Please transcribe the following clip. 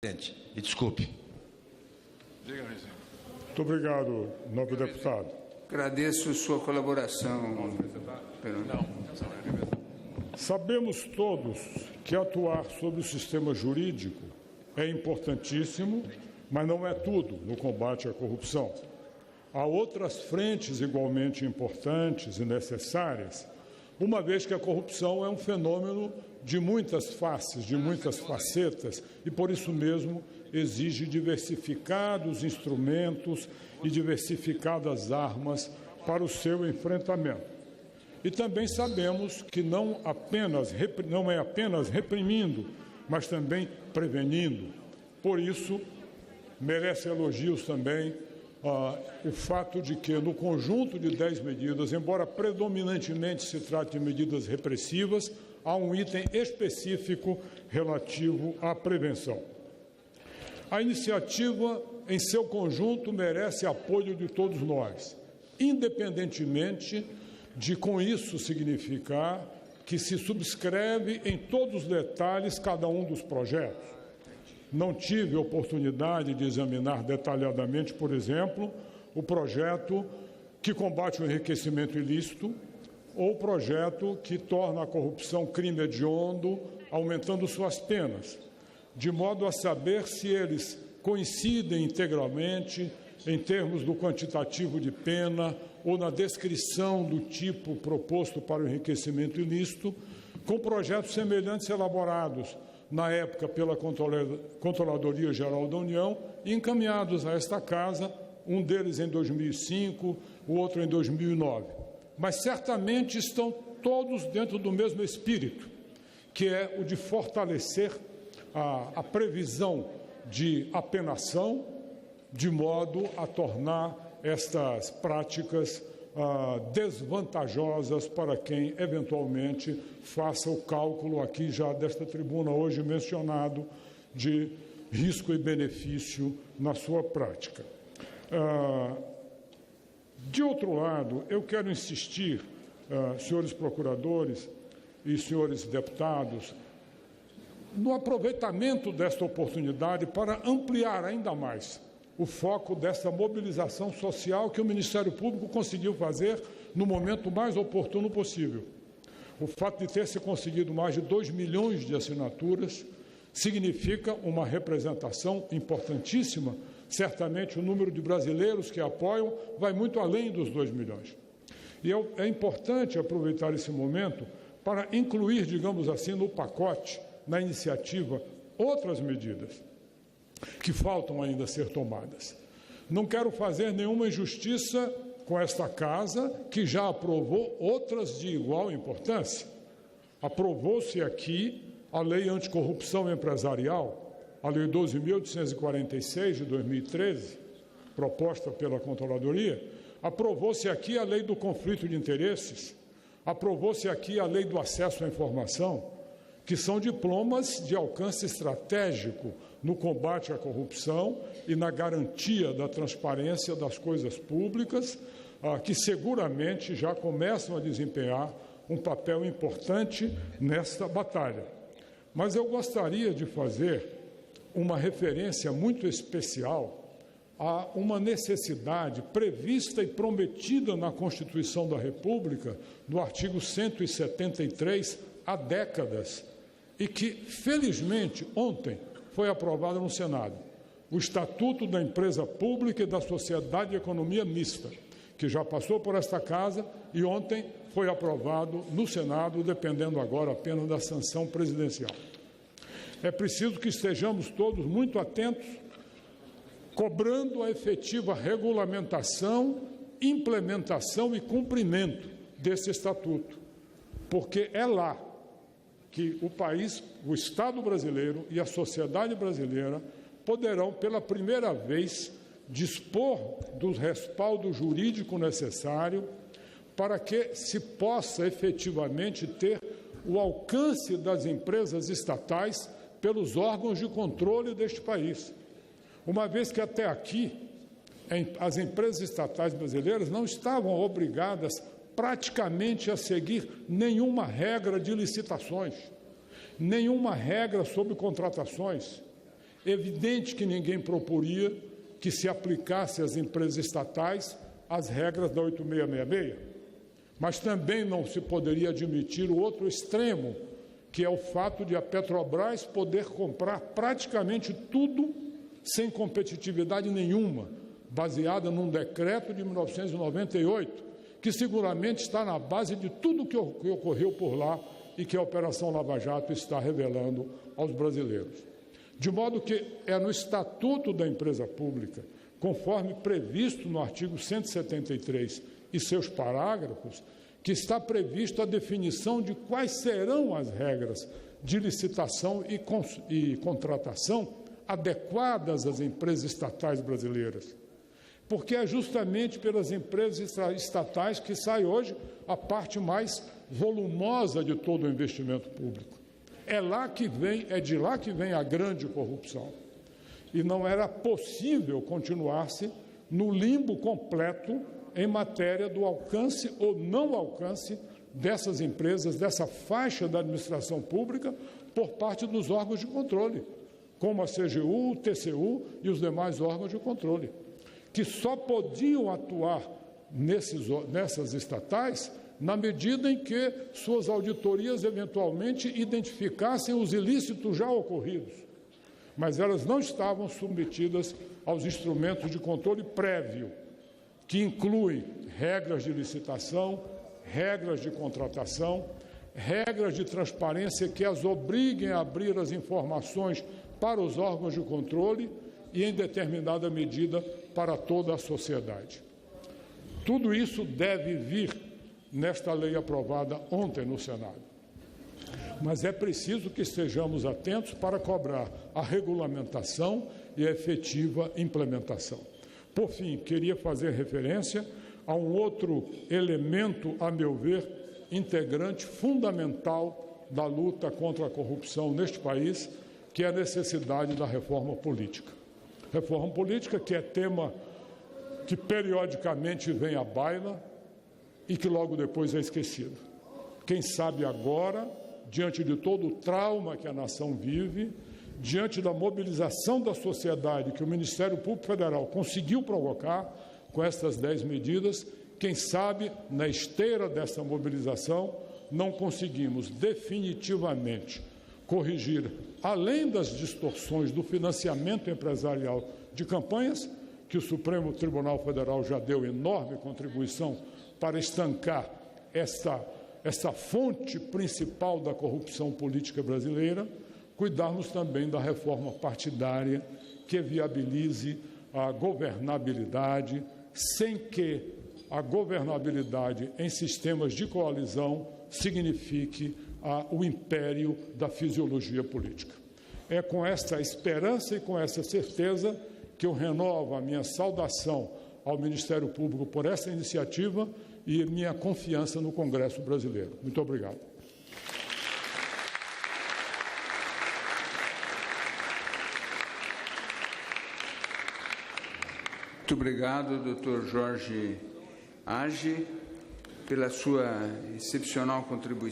Presidente, me desculpe. Muito obrigado, nobre deputado. Agradeço sua colaboração. Sabemos todos que atuar sobre o sistema jurídico é importantíssimo, mas não é tudo no combate à corrupção. Há outras frentes igualmente importantes e necessárias, uma vez que a corrupção é um fenômeno de muitas faces, de muitas facetas, e por isso mesmo exige diversificados instrumentos e diversificadas armas para o seu enfrentamento. E também sabemos que não é apenas reprimindo, mas também prevenindo. Por isso, merece elogios também o fato de que, no conjunto de 10 medidas, embora predominantemente se trate de medidas repressivas, há um item específico relativo à prevenção. A iniciativa, em seu conjunto, merece apoio de todos nós, independentemente de, com isso, significar que se subscreve em todos os detalhes cada um dos projetos. Não tive oportunidade de examinar detalhadamente, por exemplo, o projeto que combate o enriquecimento ilícito ou o projeto que torna a corrupção crime hediondo, aumentando suas penas, de modo a saber se eles coincidem integralmente em termos do quantitativo de pena ou na descrição do tipo proposto para o enriquecimento ilícito, com projetos semelhantes elaborados na época pela Controladoria Geral da União, e encaminhados a esta Casa, um deles em 2005, o outro em 2009. Mas certamente estão todos dentro do mesmo espírito, que é o de fortalecer a previsão de apenação, de modo a tornar estas práticas desvantajosas para quem eventualmente faça o cálculo aqui já desta tribuna hoje mencionado de risco e benefício na sua prática. De outro lado, eu quero insistir, senhores procuradores e senhores deputados, no aproveitamento desta oportunidade para ampliar ainda mais o foco dessa mobilização social que o Ministério Público conseguiu fazer no momento mais oportuno possível. O fato de ter se conseguido mais de 2 milhões de assinaturas significa uma representação importantíssima. Certamente o número de brasileiros que apoiam vai muito além dos 2 milhões. E é importante aproveitar esse momento para incluir, digamos assim, no pacote, na iniciativa, outras medidas que faltam ainda ser tomadas. Não quero fazer nenhuma injustiça com esta Casa, que já aprovou outras de igual importância. Aprovou-se aqui a Lei Anticorrupção Empresarial, a Lei 12.846 de 2013, proposta pela Controladoria. Aprovou-se aqui a Lei do Conflito de Interesses, aprovou-se aqui a Lei do Acesso à Informação, que são diplomas de alcance estratégico no combate à corrupção e na garantia da transparência das coisas públicas, que seguramente já começam a desempenhar um papel importante nesta batalha. Mas eu gostaria de fazer uma referência muito especial a uma necessidade prevista e prometida na Constituição da República, no artigo 173, há décadas, e que, felizmente, ontem foi aprovada no Senado, o Estatuto da Empresa Pública e da Sociedade de Economia Mista, que já passou por esta Casa e ontem foi aprovado no Senado, dependendo agora apenas da sanção presidencial. É preciso que estejamos todos muito atentos, cobrando a efetiva regulamentação, implementação e cumprimento desse Estatuto, porque é lá que o país, o Estado brasileiro e a sociedade brasileira poderão, pela primeira vez, dispor do respaldo jurídico necessário para que se possa efetivamente ter o alcance das empresas estatais pelos órgãos de controle deste país. Uma vez que até aqui as empresas estatais brasileiras não estavam obrigadas praticamente a seguir nenhuma regra de licitações, nenhuma regra sobre contratações. Evidente que ninguém proporia que se aplicasse às empresas estatais as regras da 8666, mas também não se poderia admitir o outro extremo, que é o fato de a Petrobras poder comprar praticamente tudo sem competitividade nenhuma, baseada num decreto de 1998, que seguramente está na base de tudo que ocorreu por lá e que a Operação Lava Jato está revelando aos brasileiros. De modo que é no Estatuto da Empresa Pública, conforme previsto no artigo 173 e seus parágrafos, que está previsto a definição de quais serão as regras de licitação e contratação adequadas às empresas estatais brasileiras. Porque é justamente pelas empresas estatais que sai hoje a parte mais volumosa de todo o investimento público. É de lá que vem a grande corrupção. E não era possível continuar-se no limbo completo em matéria do alcance ou não alcance dessas empresas, dessa faixa da administração pública, por parte dos órgãos de controle, como a CGU, o TCU e os demais órgãos de controle, que só podiam atuar nessas estatais na medida em que suas auditorias eventualmente identificassem os ilícitos já ocorridos. Mas elas não estavam submetidas aos instrumentos de controle prévio, que incluem regras de licitação, regras de contratação, regras de transparência que as obriguem a abrir as informações para os órgãos de controle e, em determinada medida, para toda a sociedade. Tudo isso deve vir nesta lei aprovada ontem no Senado. Mas é preciso que estejamos atentos para cobrar a regulamentação e a efetiva implementação. Por fim, queria fazer referência a um outro elemento, a meu ver, integrante fundamental da luta contra a corrupção neste país, que é a necessidade da reforma política. Reforma política que é tema que periodicamente vem à baila e que logo depois é esquecido. Quem sabe agora, diante de todo o trauma que a nação vive, diante da mobilização da sociedade que o Ministério Público Federal conseguiu provocar com essas 10 medidas, quem sabe, na esteira dessa mobilização, não conseguimos definitivamente corrigir, além das distorções do financiamento empresarial de campanhas, que o Supremo Tribunal Federal já deu enorme contribuição para estancar essa fonte principal da corrupção política brasileira, cuidarmos também da reforma partidária que viabilize a governabilidade, sem que a governabilidade em sistemas de coalizão signifique o império da fisiologia política. É com essa esperança e com essa certeza que eu renovo a minha saudação ao Ministério Público por essa iniciativa e minha confiança no Congresso brasileiro. Muito obrigado. Muito obrigado, doutor Jorge Age, pela sua excepcional contribuição.